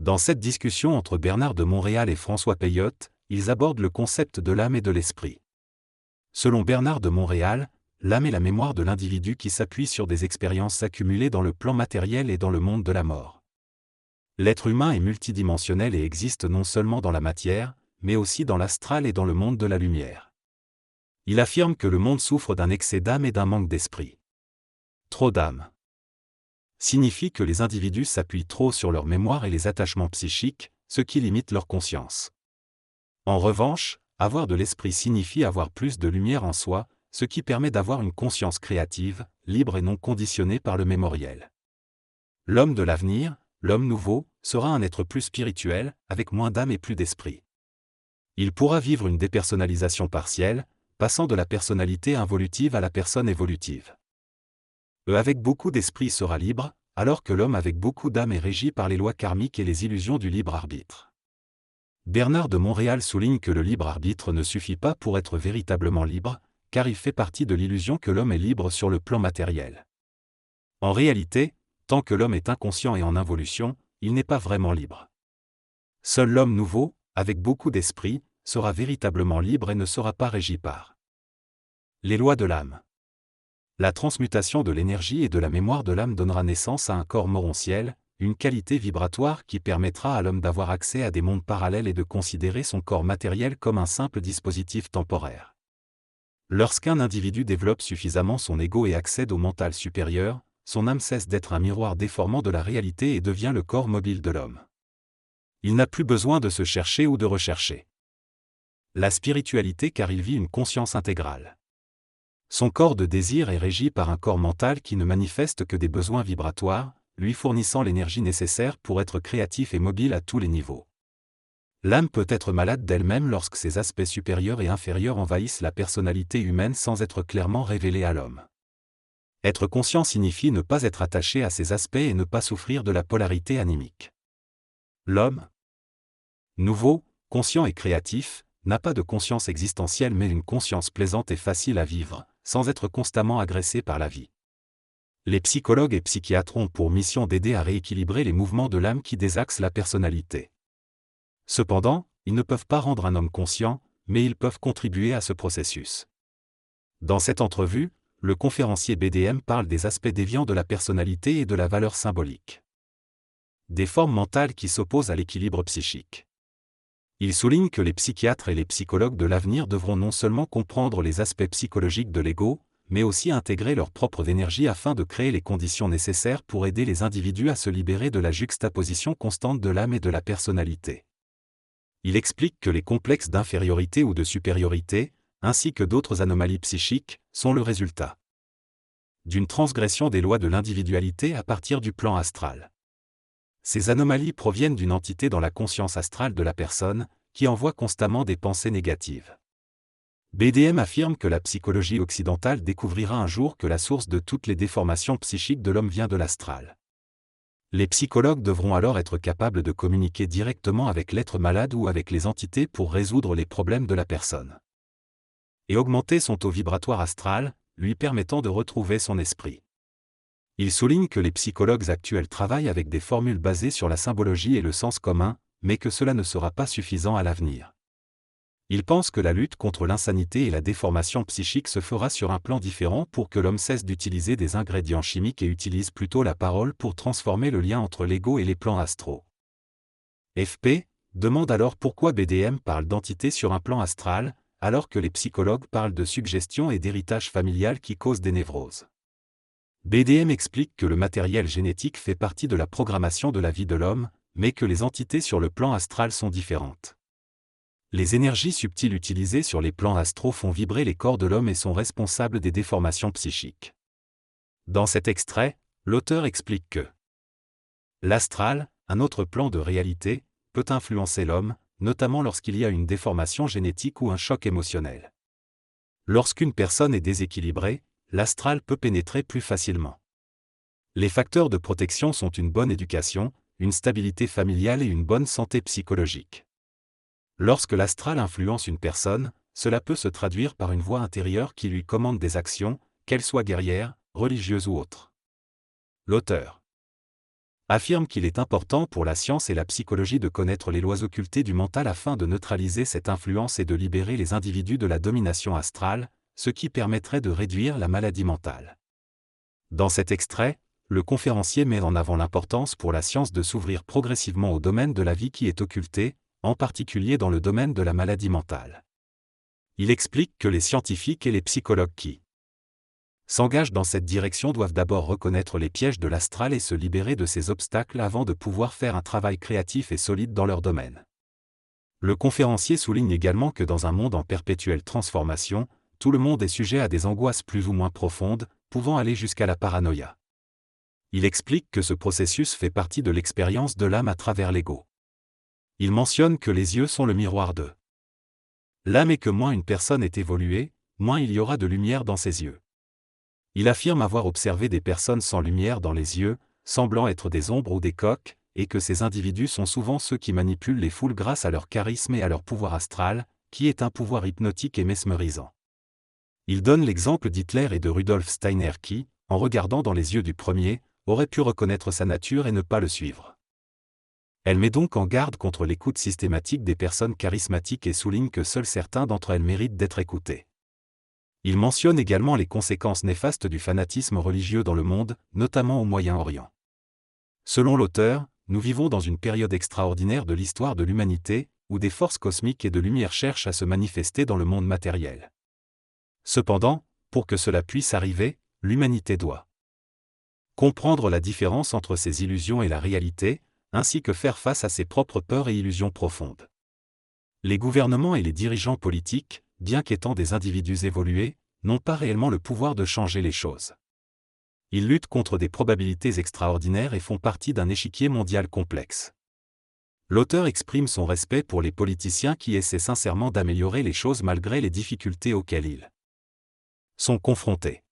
Dans cette discussion entre Bernard de Montréal et François Peyotte, ils abordent le concept de l'âme et de l'esprit. Selon Bernard de Montréal, l'âme est la mémoire de l'individu qui s'appuie sur des expériences accumulées dans le plan matériel et dans le monde de la mort. L'être humain est multidimensionnel et existe non seulement dans la matière, mais aussi dans l'astral et dans le monde de la lumière. Il affirme que le monde souffre d'un excès d'âme et d'un manque d'esprit. Trop d'âme signifie que les individus s'appuient trop sur leur mémoire et les attachements psychiques, ce qui limite leur conscience. En revanche, avoir de l'esprit signifie avoir plus de lumière en soi, ce qui permet d'avoir une conscience créative, libre et non conditionnée par le mémoriel. L'homme de l'avenir, l'homme nouveau, sera un être plus spirituel, avec moins d'âme et plus d'esprit. Il pourra vivre une dépersonnalisation partielle, passant de la personnalité involutive à la personne évolutive. Avec beaucoup d'esprit sera libre, alors que l'homme avec beaucoup d'âme est régi par les lois karmiques et les illusions du libre arbitre. Bernard de Montréal souligne que le libre arbitre ne suffit pas pour être véritablement libre, car il fait partie de l'illusion que l'homme est libre sur le plan matériel. En réalité, tant que l'homme est inconscient et en involution, il n'est pas vraiment libre. Seul l'homme nouveau, avec beaucoup d'esprit, sera véritablement libre et ne sera pas régi par les lois de l'âme. La transmutation de l'énergie et de la mémoire de l'âme donnera naissance à un corps morontiel, une qualité vibratoire qui permettra à l'homme d'avoir accès à des mondes parallèles et de considérer son corps matériel comme un simple dispositif temporaire. Lorsqu'un individu développe suffisamment son ego et accède au mental supérieur, son âme cesse d'être un miroir déformant de la réalité et devient le corps mobile de l'homme. Il n'a plus besoin de se chercher ou de rechercher la spiritualité car il vit une conscience intégrale. Son corps de désir est régi par un corps mental qui ne manifeste que des besoins vibratoires, lui fournissant l'énergie nécessaire pour être créatif et mobile à tous les niveaux. L'âme peut être malade d'elle-même lorsque ses aspects supérieurs et inférieurs envahissent la personnalité humaine sans être clairement révélés à l'homme. Être conscient signifie ne pas être attaché à ces aspects et ne pas souffrir de la polarité animique. L'homme nouveau, conscient et créatif, n'a pas de conscience existentielle mais une conscience plaisante et facile à vivre, sans être constamment agressé par la vie. Les psychologues et psychiatres ont pour mission d'aider à rééquilibrer les mouvements de l'âme qui désaxent la personnalité. Cependant, ils ne peuvent pas rendre un homme conscient, mais ils peuvent contribuer à ce processus. Dans cette entrevue, le conférencier BDM parle des aspects déviants de la personnalité et de la valeur symbolique. Des formes mentales qui s'opposent à l'équilibre psychique. Il souligne que les psychiatres et les psychologues de l'avenir devront non seulement comprendre les aspects psychologiques de l'ego, mais aussi intégrer leur propre énergie afin de créer les conditions nécessaires pour aider les individus à se libérer de la juxtaposition constante de l'âme et de la personnalité. Il explique que les complexes d'infériorité ou de supériorité, ainsi que d'autres anomalies psychiques, sont le résultat d'une transgression des lois de l'individualité à partir du plan astral. Ces anomalies proviennent d'une entité dans la conscience astrale de la personne, qui envoie constamment des pensées négatives. BDM affirme que la psychologie occidentale découvrira un jour que la source de toutes les déformations psychiques de l'homme vient de l'astral. Les psychologues devront alors être capables de communiquer directement avec l'être malade ou avec les entités pour résoudre les problèmes de la personne. Et augmenter son taux vibratoire astral, lui permettant de retrouver son esprit. Il souligne que les psychologues actuels travaillent avec des formules basées sur la symbologie et le sens commun, mais que cela ne sera pas suffisant à l'avenir. Il pense que la lutte contre l'insanité et la déformation psychique se fera sur un plan différent pour que l'homme cesse d'utiliser des ingrédients chimiques et utilise plutôt la parole pour transformer le lien entre l'ego et les plans astraux. FP demande alors pourquoi BDM parle d'entité sur un plan astral, alors que les psychologues parlent de suggestion et d'héritage familial qui causent des névroses. BDM explique que le matériel génétique fait partie de la programmation de la vie de l'homme, mais que les entités sur le plan astral sont différentes. Les énergies subtiles utilisées sur les plans astraux font vibrer les corps de l'homme et sont responsables des déformations psychiques. Dans cet extrait, l'auteur explique que l'astral, un autre plan de réalité, peut influencer l'homme, notamment lorsqu'il y a une déformation génétique ou un choc émotionnel. Lorsqu'une personne est déséquilibrée, l'astral peut pénétrer plus facilement. Les facteurs de protection sont une bonne éducation, une stabilité familiale et une bonne santé psychologique. Lorsque l'astral influence une personne, cela peut se traduire par une voix intérieure qui lui commande des actions, qu'elles soient guerrières, religieuses ou autres. L'auteur affirme qu'il est important pour la science et la psychologie de connaître les lois occultées du mental afin de neutraliser cette influence et de libérer les individus de la domination astrale, ce qui permettrait de réduire la maladie mentale. Dans cet extrait, le conférencier met en avant l'importance pour la science de s'ouvrir progressivement au domaine de la vie qui est occulté, en particulier dans le domaine de la maladie mentale. Il explique que les scientifiques et les psychologues qui s'engagent dans cette direction doivent d'abord reconnaître les pièges de l'astral et se libérer de ces obstacles avant de pouvoir faire un travail créatif et solide dans leur domaine. Le conférencier souligne également que dans un monde en perpétuelle transformation, tout le monde est sujet à des angoisses plus ou moins profondes, pouvant aller jusqu'à la paranoïa. Il explique que ce processus fait partie de l'expérience de l'âme à travers l'ego. Il mentionne que les yeux sont le miroir de l'âme et que moins une personne est évoluée, moins il y aura de lumière dans ses yeux. Il affirme avoir observé des personnes sans lumière dans les yeux, semblant être des ombres ou des coques, et que ces individus sont souvent ceux qui manipulent les foules grâce à leur charisme et à leur pouvoir astral, qui est un pouvoir hypnotique et mesmérisant. Il donne l'exemple d'Hitler et de Rudolf Steiner qui, en regardant dans les yeux du premier, auraient pu reconnaître sa nature et ne pas le suivre. Elle met donc en garde contre l'écoute systématique des personnes charismatiques et souligne que seuls certains d'entre elles méritent d'être écoutés. Il mentionne également les conséquences néfastes du fanatisme religieux dans le monde, notamment au Moyen-Orient. Selon l'auteur, nous vivons dans une période extraordinaire de l'histoire de l'humanité, où des forces cosmiques et de lumière cherchent à se manifester dans le monde matériel. Cependant, pour que cela puisse arriver, l'humanité doit comprendre la différence entre ses illusions et la réalité, ainsi que faire face à ses propres peurs et illusions profondes. Les gouvernements et les dirigeants politiques, bien qu'étant des individus évolués, n'ont pas réellement le pouvoir de changer les choses. Ils luttent contre des probabilités extraordinaires et font partie d'un échiquier mondial complexe. L'auteur exprime son respect pour les politiciens qui essaient sincèrement d'améliorer les choses malgré les difficultés auxquelles ils sont confrontés.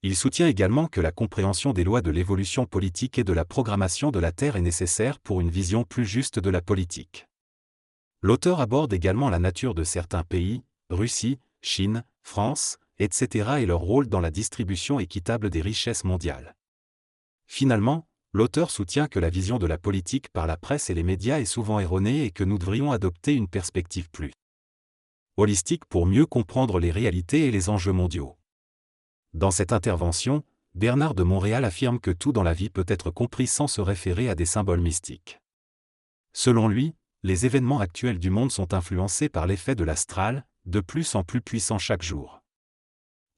Il soutient également que la compréhension des lois de l'évolution politique et de la programmation de la Terre est nécessaire pour une vision plus juste de la politique. L'auteur aborde également la nature de certains pays, Russie, Chine, France, etc. et leur rôle dans la distribution équitable des richesses mondiales. Finalement, l'auteur soutient que la vision de la politique par la presse et les médias est souvent erronée et que nous devrions adopter une perspective plus holistique pour mieux comprendre les réalités et les enjeux mondiaux. Dans cette intervention, Bernard de Montréal affirme que tout dans la vie peut être compris sans se référer à des symboles mystiques. Selon lui, les événements actuels du monde sont influencés par l'effet de l'astral, de plus en plus puissant chaque jour.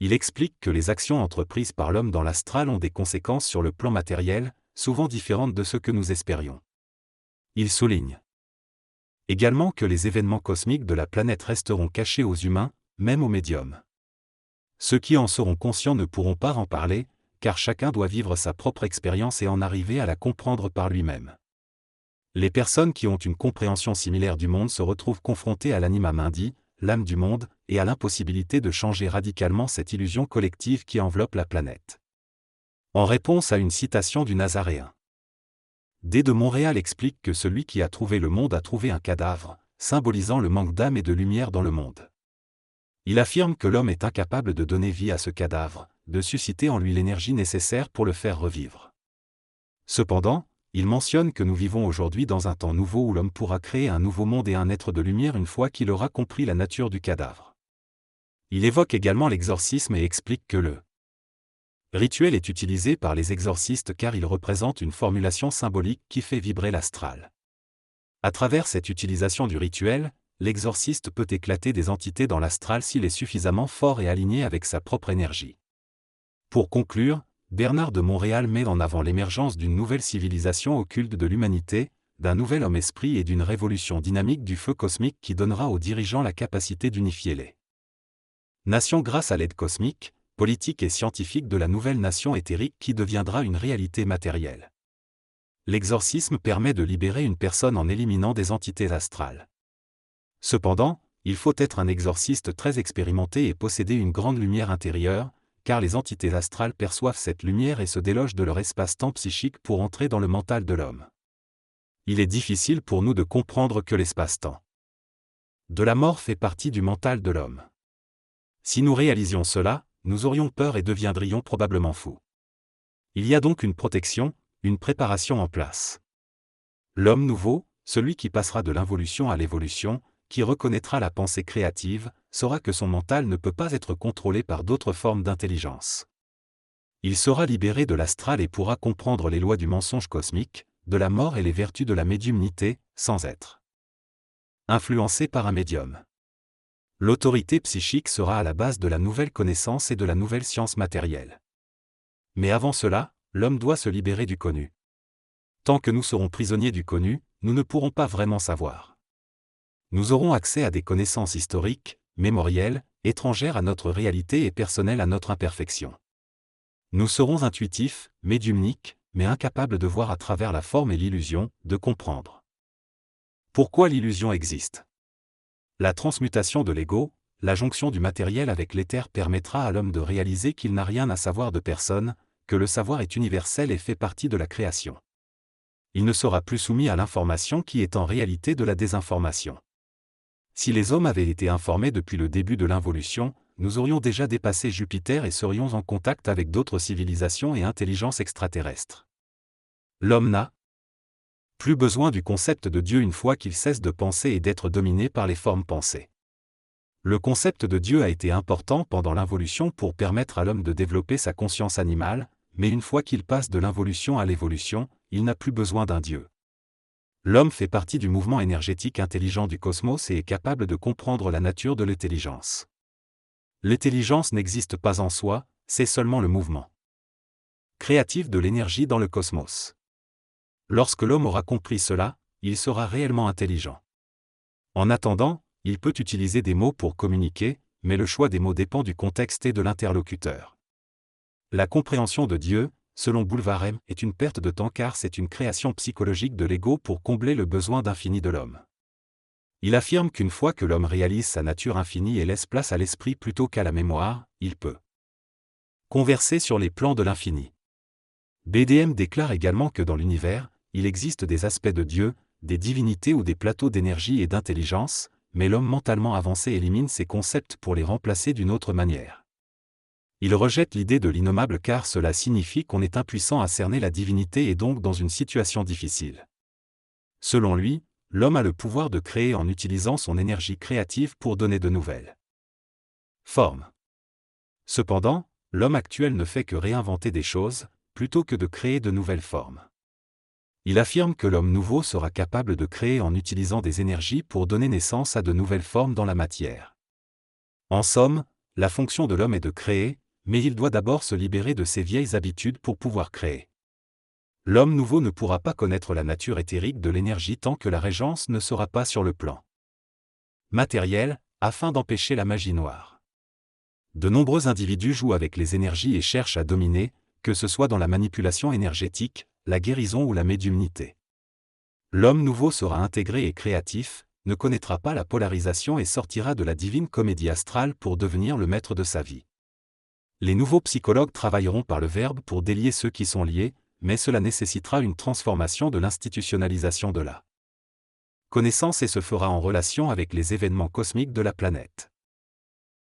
Il explique que les actions entreprises par l'homme dans l'astral ont des conséquences sur le plan matériel, souvent différentes de ce que nous espérions. Il souligne également que les événements cosmiques de la planète resteront cachés aux humains, même aux médiums. Ceux qui en seront conscients ne pourront pas en parler, car chacun doit vivre sa propre expérience et en arriver à la comprendre par lui-même. Les personnes qui ont une compréhension similaire du monde se retrouvent confrontées à l'anima mundi, l'âme du monde, et à l'impossibilité de changer radicalement cette illusion collective qui enveloppe la planète. En réponse à une citation du Nazaréen, D. de Montréal explique que celui qui a trouvé le monde a trouvé un cadavre, symbolisant le manque d'âme et de lumière dans le monde. Il affirme que l'homme est incapable de donner vie à ce cadavre, de susciter en lui l'énergie nécessaire pour le faire revivre. Cependant, il mentionne que nous vivons aujourd'hui dans un temps nouveau où l'homme pourra créer un nouveau monde et un être de lumière une fois qu'il aura compris la nature du cadavre. Il évoque également l'exorcisme et explique que le rituel est utilisé par les exorcistes car il représente une formulation symbolique qui fait vibrer l'astral. À travers cette utilisation du rituel, l'exorciste peut éclater des entités dans l'astral s'il est suffisamment fort et aligné avec sa propre énergie. Pour conclure, Bernard de Montréal met en avant l'émergence d'une nouvelle civilisation occulte de l'humanité, d'un nouvel homme-esprit et d'une révolution dynamique du feu cosmique qui donnera aux dirigeants la capacité d'unifier les nations grâce à l'aide cosmique, politique et scientifique de la nouvelle nation éthérique qui deviendra une réalité matérielle. L'exorcisme permet de libérer une personne en éliminant des entités astrales. Cependant, il faut être un exorciste très expérimenté et posséder une grande lumière intérieure, car les entités astrales perçoivent cette lumière et se délogent de leur espace-temps psychique pour entrer dans le mental de l'homme. Il est difficile pour nous de comprendre que l'espace-temps de la mort fait partie du mental de l'homme. Si nous réalisions cela, nous aurions peur et deviendrions probablement fous. Il y a donc une protection, une préparation en place. L'homme nouveau, celui qui passera de l'involution à l'évolution, qui reconnaîtra la pensée créative, saura que son mental ne peut pas être contrôlé par d'autres formes d'intelligence. Il sera libéré de l'astral et pourra comprendre les lois du mensonge cosmique, de la mort et les vertus de la médiumnité, sans être influencé par un médium. L'autorité psychique sera à la base de la nouvelle connaissance et de la nouvelle science matérielle. Mais avant cela, l'homme doit se libérer du connu. Tant que nous serons prisonniers du connu, nous ne pourrons pas vraiment savoir. Nous aurons accès à des connaissances historiques, mémorielles, étrangères à notre réalité et personnelles à notre imperfection. Nous serons intuitifs, médiumniques, mais incapables de voir à travers la forme et l'illusion, de comprendre. Pourquoi l'illusion existe? La transmutation de l'ego, la jonction du matériel avec l'éther permettra à l'homme de réaliser qu'il n'a rien à savoir de personne, que le savoir est universel et fait partie de la création. Il ne sera plus soumis à l'information qui est en réalité de la désinformation. Si les hommes avaient été informés depuis le début de l'involution, nous aurions déjà dépassé Jupiter et serions en contact avec d'autres civilisations et intelligences extraterrestres. L'homme n'a plus besoin du concept de Dieu une fois qu'il cesse de penser et d'être dominé par les formes pensées. Le concept de Dieu a été important pendant l'involution pour permettre à l'homme de développer sa conscience animale, mais une fois qu'il passe de l'involution à l'évolution, il n'a plus besoin d'un Dieu. L'homme fait partie du mouvement énergétique intelligent du cosmos et est capable de comprendre la nature de l'intelligence. L'intelligence n'existe pas en soi, c'est seulement le mouvement créatif de l'énergie dans le cosmos. Lorsque l'homme aura compris cela, il sera réellement intelligent. En attendant, il peut utiliser des mots pour communiquer, mais le choix des mots dépend du contexte et de l'interlocuteur. La compréhension de Dieu, selon Boulevarem, est une perte de temps car c'est une création psychologique de l'ego pour combler le besoin d'infini de l'homme. Il affirme qu'une fois que l'homme réalise sa nature infinie et laisse place à l'esprit plutôt qu'à la mémoire, il peut converser sur les plans de l'infini. BDM déclare également que dans l'univers, il existe des aspects de Dieu, des divinités ou des plateaux d'énergie et d'intelligence, mais l'homme mentalement avancé élimine ces concepts pour les remplacer d'une autre manière. Il rejette l'idée de l'innommable car cela signifie qu'on est impuissant à cerner la divinité et donc dans une situation difficile. Selon lui, l'homme a le pouvoir de créer en utilisant son énergie créative pour donner de nouvelles formes. Cependant, l'homme actuel ne fait que réinventer des choses, plutôt que de créer de nouvelles formes. Il affirme que l'homme nouveau sera capable de créer en utilisant des énergies pour donner naissance à de nouvelles formes dans la matière. En somme, la fonction de l'homme est de créer, mais il doit d'abord se libérer de ses vieilles habitudes pour pouvoir créer. L'homme nouveau ne pourra pas connaître la nature éthérique de l'énergie tant que la régence ne sera pas sur le plan matériel, afin d'empêcher la magie noire. De nombreux individus jouent avec les énergies et cherchent à dominer, que ce soit dans la manipulation énergétique, la guérison ou la médiumnité. L'homme nouveau sera intégré et créatif, ne connaîtra pas la polarisation et sortira de la divine comédie astrale pour devenir le maître de sa vie. Les nouveaux psychologues travailleront par le verbe pour délier ceux qui sont liés, mais cela nécessitera une transformation de l'institutionnalisation de la connaissance et se fera en relation avec les événements cosmiques de la planète.